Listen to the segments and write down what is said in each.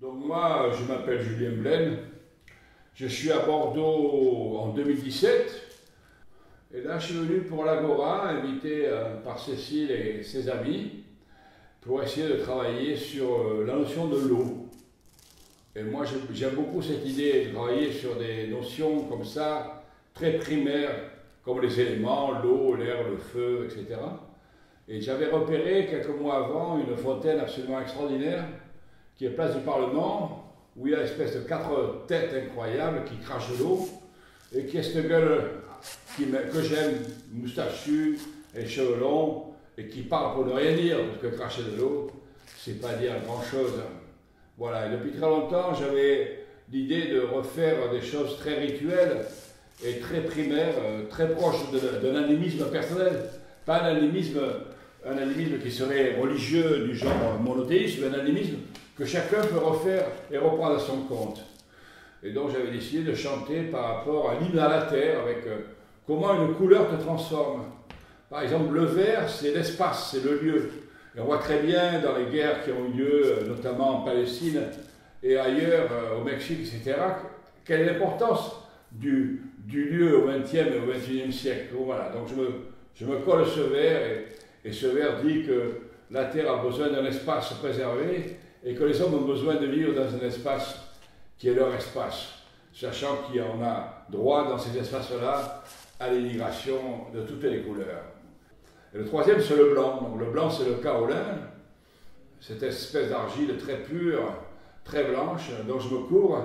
Donc moi, je m'appelle Julien Blaine, je suis à Bordeaux en 2017, et là je suis venu pour l'Agora, invité par Cécile et ses amis, pour essayer de travailler sur la notion de l'eau. Et moi j'aime beaucoup cette idée de travailler sur des notions comme ça, très primaires, comme les éléments, l'eau, l'air, le feu, etc. Et j'avais repéré quelques mois avant une fontaine absolument extraordinaire, qui est place du Parlement, où il y a une espèce de 4 têtes incroyables qui crachent de l'eau, et qui est cette gueule que j'aime, moustachu et cheveux longs, et qui parle pour ne rien dire, parce que cracher de l'eau, c'est pas dire grand-chose. Voilà, et depuis très longtemps, j'avais l'idée de refaire des choses très rituelles et très primaires, très proches d'un animisme personnel, pas un animisme qui serait religieux du genre monothéisme, mais un animisme que chacun peut refaire et reprendre à son compte. Et donc j'avais décidé de chanter par rapport à l'hymne à la terre, avec comment une couleur te transforme. Par exemple, le vert, c'est l'espace, c'est le lieu. Et on voit très bien dans les guerres qui ont eu lieu, notamment en Palestine et ailleurs, au Mexique, etc., quelle est l'importance du lieu au XXe et au XXIe siècle. Voilà, donc je me colle ce vers, et ce vers dit que la terre a besoin d'un espace préservé, et que les hommes ont besoin de vivre dans un espace qui est leur espace, sachant qu'on a droit dans ces espaces-là à l'immigration de toutes les couleurs. Et le troisième, c'est le blanc. Donc, le blanc, c'est le kaolin, cette espèce d'argile très pure, très blanche, dont je me cours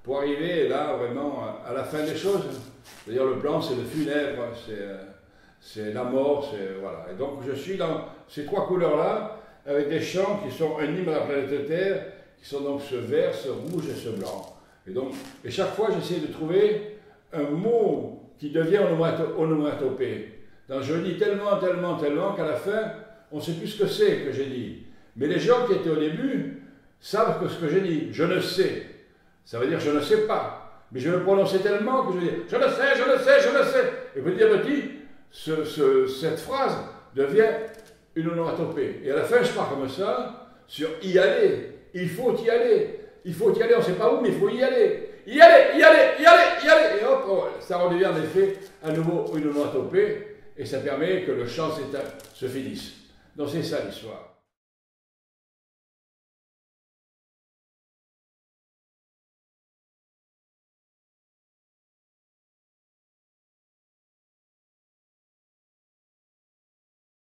pour arriver là vraiment à la fin des choses. C'est-à-dire le blanc, c'est le funèbre, c'est la mort, voilà. Et donc je suis dans ces 3 couleurs-là, avec des chants qui sont un hymne à la planète Terre, qui sont donc ce vert, ce rouge et ce blanc. Et chaque fois, j'essaie de trouver un mot qui devient onomatopée. Donc je dis tellement qu'à la fin, on ne sait plus ce que c'est que j'ai dit. Mais les gens qui étaient au début savent que ce que j'ai dit, je ne sais. Ça veut dire je ne sais pas. Mais je le prononçais tellement que je dis je le sais, je le sais, je le sais. Et petit à petit, cette phrase devient une onomatopée. Et à la fin, je pars comme ça, sur y aller. Il faut y aller. Il faut y aller, on ne sait pas où, mais il faut y aller. Y aller, y aller, y aller, y aller. Et hop, ça redevient en effet à nouveau une onomatopée. Et ça permet que le chant se finisse. Donc c'est ça l'histoire.